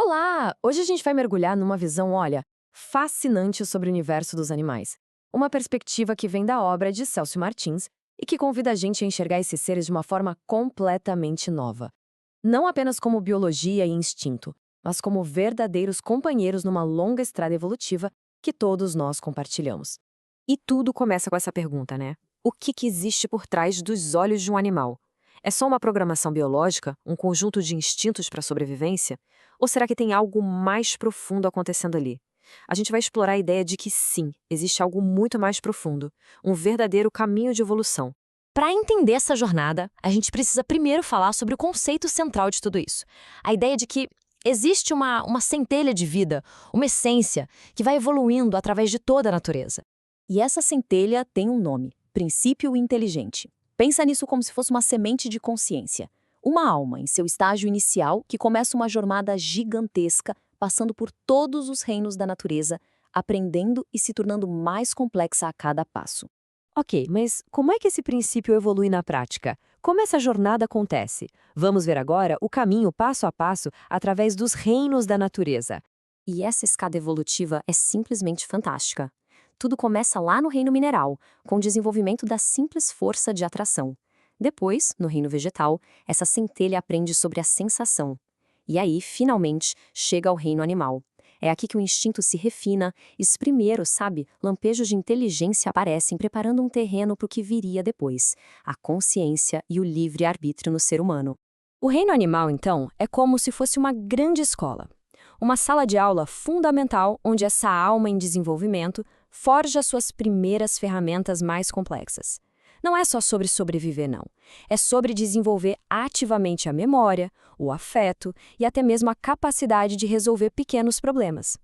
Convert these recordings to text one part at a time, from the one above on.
Olá! Hoje a gente vai mergulhar numa visão, olha, fascinante sobre o universo dos animais. Uma perspectiva que vem da obra de Celso Martins e que convida a gente a enxergar esses seres de uma forma completamente nova. Não apenas como biologia e instinto, mas como verdadeiros companheiros numa longa estrada evolutiva que todos nós compartilhamos. E tudo começa com essa pergunta, né? O que existe por trás dos olhos de um animal? É só uma programação biológica, um conjunto de instintos para a sobrevivência? Ou será que tem algo mais profundo acontecendo ali? A gente vai explorar a ideia de que sim, existe algo muito mais profundo, um verdadeiro caminho de evolução. Para entender essa jornada, a gente precisa primeiro falar sobre o conceito central de tudo isso. A ideia de que existe uma centelha de vida, uma essência, que vai evoluindo através de toda a natureza. E essa centelha tem um nome: princípio inteligente. Pensa nisso como se fosse uma semente de consciência. Uma alma em seu estágio inicial que começa uma jornada gigantesca, passando por todos os reinos da natureza, aprendendo e se tornando mais complexa a cada passo. Ok, mas como é que esse princípio evolui na prática? Como essa jornada acontece? Vamos ver agora o caminho passo a passo através dos reinos da natureza. E essa escada evolutiva é simplesmente fantástica. Tudo começa lá no reino mineral, com o desenvolvimento da simples força de atração. Depois, no reino vegetal, essa centelha aprende sobre a sensação. E aí, finalmente, chega ao reino animal. É aqui que o instinto se refina e os primeiros, sabe, lampejos de inteligência aparecem preparando um terreno para o que viria depois, a consciência e o livre-arbítrio no ser humano. O reino animal, então, é como se fosse uma grande escola. Uma sala de aula fundamental onde essa alma em desenvolvimento forja suas primeiras ferramentas mais complexas. Não é só sobre sobreviver, não. É sobre desenvolver ativamente a memória, o afeto e até mesmo a capacidade de resolver pequenos problemas.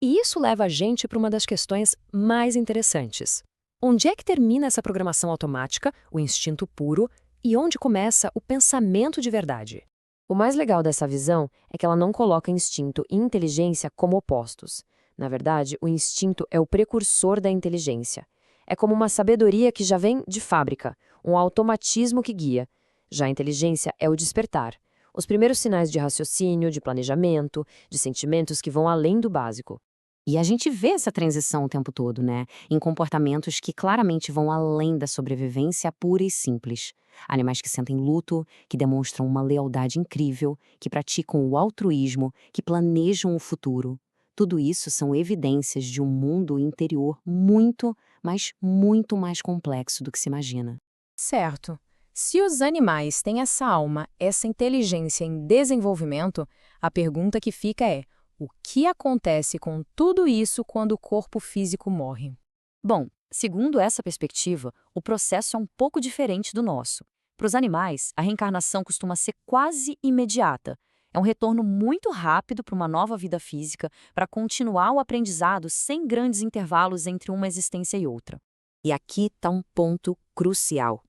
E isso leva a gente para uma das questões mais interessantes. Onde é que termina essa programação automática, o instinto puro, e onde começa o pensamento de verdade? O mais legal dessa visão é que ela não coloca instinto e inteligência como opostos. Na verdade, o instinto é o precursor da inteligência. É como uma sabedoria que já vem de fábrica, um automatismo que guia. Já a inteligência é o despertar, os primeiros sinais de raciocínio, de planejamento, de sentimentos que vão além do básico. E a gente vê essa transição o tempo todo, né? Em comportamentos que claramente vão além da sobrevivência pura e simples. Animais que sentem luto, que demonstram uma lealdade incrível, que praticam o altruísmo, que planejam o futuro. Tudo isso são evidências de um mundo interior muito, mas muito mais complexo do que se imagina. Certo. Se os animais têm essa alma, essa inteligência em desenvolvimento, a pergunta que fica é: o que acontece com tudo isso quando o corpo físico morre? Bom, segundo essa perspectiva, o processo é um pouco diferente do nosso. Para os animais, a reencarnação costuma ser quase imediata. É um retorno muito rápido para uma nova vida física, para continuar o aprendizado sem grandes intervalos entre uma existência e outra. E aqui está um ponto crucial.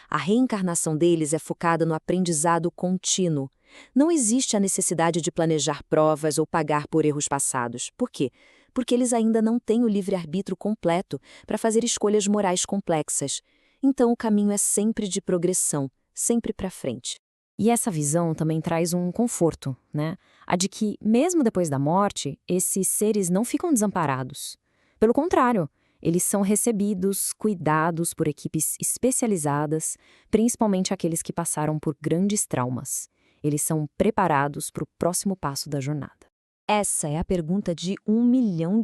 A reencarnação deles é focada no aprendizado contínuo. Não existe a necessidade de planejar provas ou pagar por erros passados. Por quê? Porque eles ainda não têm o livre-arbítrio completo para fazer escolhas morais complexas. Então, o caminho é sempre de progressão, sempre para frente. E essa visão também traz um conforto, né? A de que, mesmo depois da morte, esses seres não ficam desamparados. Pelo contrário, eles são recebidos, cuidados por equipes especializadas, principalmente aqueles que passaram por grandes traumas. Eles são preparados para o próximo passo da jornada. Essa é a pergunta de US$ 1 milhão,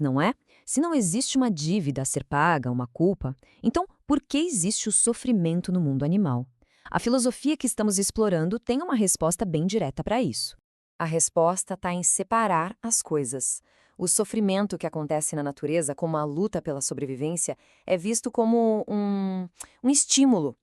não é? Se não existe uma dívida a ser paga, uma culpa, então por que existe o sofrimento no mundo animal? A filosofia que estamos explorando tem uma resposta bem direta para isso. A resposta está em separar as coisas. O sofrimento que acontece na natureza, como a luta pela sobrevivência, é visto como um estímulo,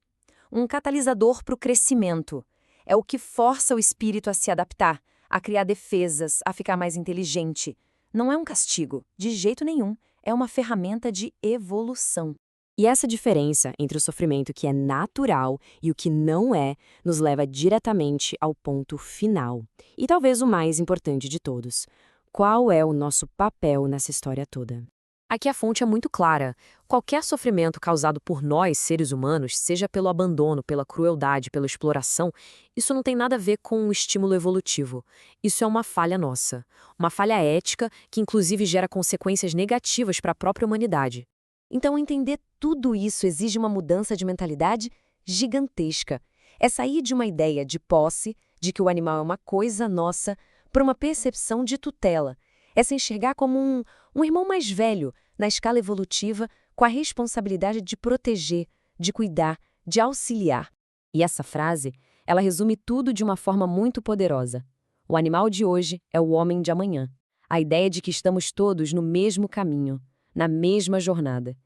um catalisador para o crescimento. É o que força o espírito a se adaptar, a criar defesas, a ficar mais inteligente. Não é um castigo, de jeito nenhum. É uma ferramenta de evolução. E essa diferença entre o sofrimento que é natural e o que não é, nos leva diretamente ao ponto final. E talvez o mais importante de todos. Qual é o nosso papel nessa história toda? Aqui a fonte é muito clara. Qualquer sofrimento causado por nós, seres humanos, seja pelo abandono, pela crueldade, pela exploração, isso não tem nada a ver com um estímulo evolutivo. Isso é uma falha nossa. Uma falha ética que, inclusive, gera consequências negativas para a própria humanidade. Então, entender tudo isso exige uma mudança de mentalidade gigantesca. É sair de uma ideia de posse, de que o animal é uma coisa nossa, para uma percepção de tutela. É se enxergar como um irmão mais velho, na escala evolutiva, com a responsabilidade de proteger, de cuidar, de auxiliar. E essa frase, ela resume tudo de uma forma muito poderosa. O animal de hoje é o homem de amanhã. A ideia de que estamos todos no mesmo caminho, na mesma jornada.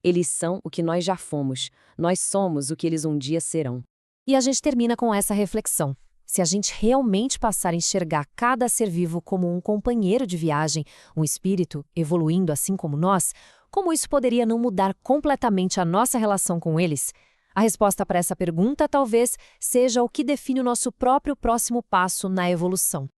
Eles são o que nós já fomos, nós somos o que eles um dia serão. E a gente termina com essa reflexão. Se a gente realmente passar a enxergar cada ser vivo como um companheiro de viagem, um espírito evoluindo assim como nós, como isso poderia não mudar completamente a nossa relação com eles? A resposta para essa pergunta talvez seja o que define o nosso próprio próximo passo na evolução.